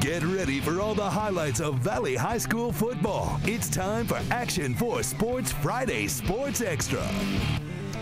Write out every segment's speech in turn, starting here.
Get ready for all the highlights of Valley High School football. It's time for Action 4 Sports Friday Sports Extra.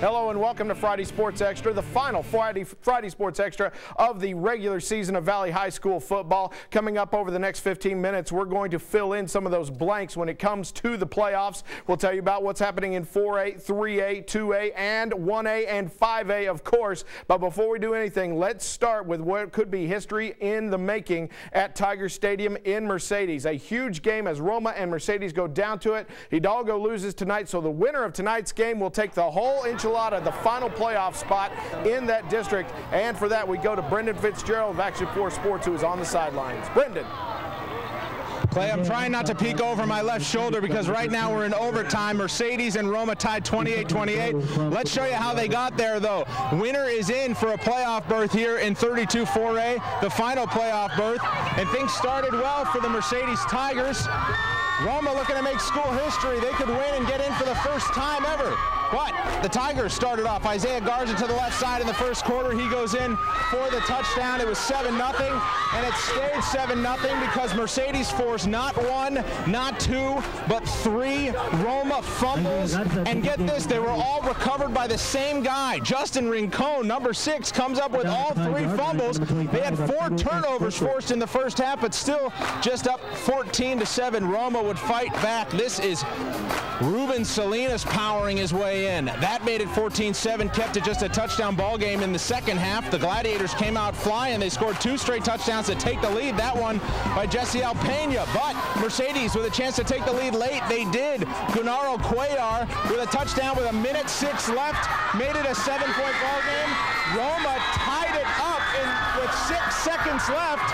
Hello and welcome to Friday Sports Extra, the final Friday Sports Extra of the regular season of Valley High School football. Coming up over the next 15 minutes, we're going to fill in some of those blanks when it comes to the playoffs. We'll tell you about what's happening in 4A, 3A, 2A, and 1A and 5A, of course. But before we do anything, let's start with what could be history in the making at Tiger Stadium in Mercedes. A huge game as Roma and Mercedes go down to it. Hidalgo loses tonight, so the winner of tonight's game will take the whole enchilada, the final playoff spot in that district. And for that, we go to Brendan Fitzgerald of Action 4 Sports, who is on the sidelines. Brendan. Clay, I'm trying not to peek over my left shoulder because right now we're in overtime. Mercedes and Roma tied 28-28. Let's show you how they got there, though. Winner is in for a playoff berth here in 32-4A, the final playoff berth. And things started well for the Mercedes Tigers. Roma looking to make school history. They could win and get in for the first time ever. But the Tigers started off. Isaiah Garza to the left side in the first quarter. He goes in for the touchdown. It was 7-0, and it stayed 7-0 because Mercedes forced not one, not two, but 3 Roma fumbles. And get this, they were all recovered by the same guy. Justin Rincon, number 6, comes up with all 3 fumbles. They had 4 turnovers forced in the first half, but still just up 14-7. Roma would fight back. This is Ruben Salinas powering his way in. That made it 14-7, kept it just a touchdown ball game in the second half. The Gladiators came out flying. They scored 2 straight touchdowns to take the lead. That one by Jesse Alpeña. But Mercedes with a chance to take the lead late. They did. Gunaro Cuellar with a touchdown with 1:06 left. Made it a 7-point ball game. Roma tied it up with 6 seconds left.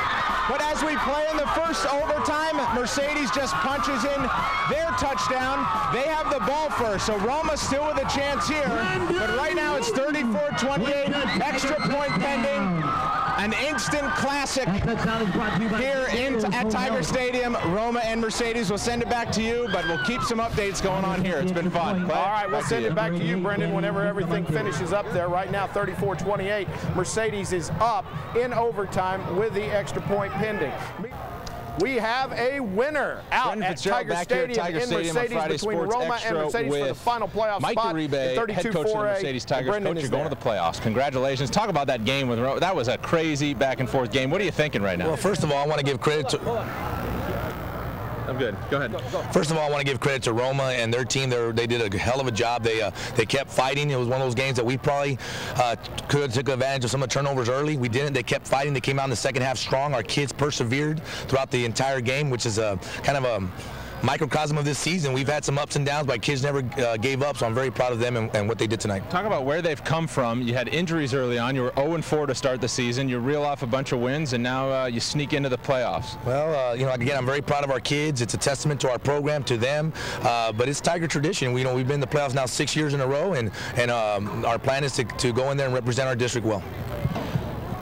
But as we play in the first overtime, Mercedes just punches in their touchdown. They have the ball first, so Roma's still with a chance here. But right now it's 34-28, extra point pending. An instant classic here at Tiger Stadium. Roma and Mercedes will send it back to you, but we'll keep some updates going on here. It's been fun. All right, we'll send it back to you, Brendan, whenever everything finishes up there. Right now, 34-28. Mercedes is up in overtime with the extra point pending. We have a winner out at Tiger Stadium in Mercedes between Roma and Mercedes for the final playoff spot. Uribe, head coach of the Mercedes Tigers. Coach, you're going to the playoffs. Congratulations. Talk about that game with Roma. That was a crazy back-and-forth game. What are you thinking right now? Well, first of all, I want to give credit to... I'm good. Go ahead. First of all, I want to give credit to Roma and their team. They did a hell of a job. They kept fighting. It was one of those games that we probably could have took advantage of some of the turnovers early. We didn't. They kept fighting. They came out in the second half strong. Our kids persevered throughout the entire game, which is a kind of a microcosm of this season. We've had some ups and downs, but kids never gave up, so I'm very proud of them and what they did tonight. Talk about where they've come from. You had injuries early on. You were 0-4 to start the season. You reel off a bunch of wins, and now you sneak into the playoffs. Well, again, I'm very proud of our kids. It's a testament to our program, to them, but it's Tiger tradition. We've been in the playoffs now 6 years in a row, and our plan is to go in there and represent our district well.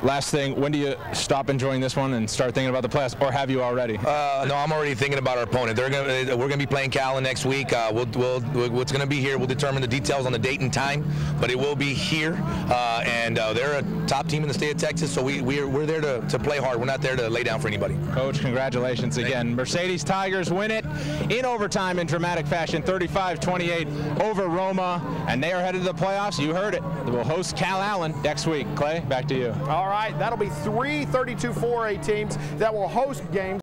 Last thing, when do you stop enjoying this one and start thinking about the playoffs, or have you already? No, I'm already thinking about our opponent. We're going to be playing Callan next week. What's going to be here, we'll determine the details on the date and time, but it will be here, and they're a top team in the state of Texas, so we're there to play hard. We're not there to lay down for anybody. Coach, congratulations again. Mercedes Tigers win it in overtime in dramatic fashion, 35-28 over Roma, and they are headed to the playoffs. You heard it. We'll host Cal Allen next week. Clay, back to you. All right, that'll be 3 32-4A teams that will host games.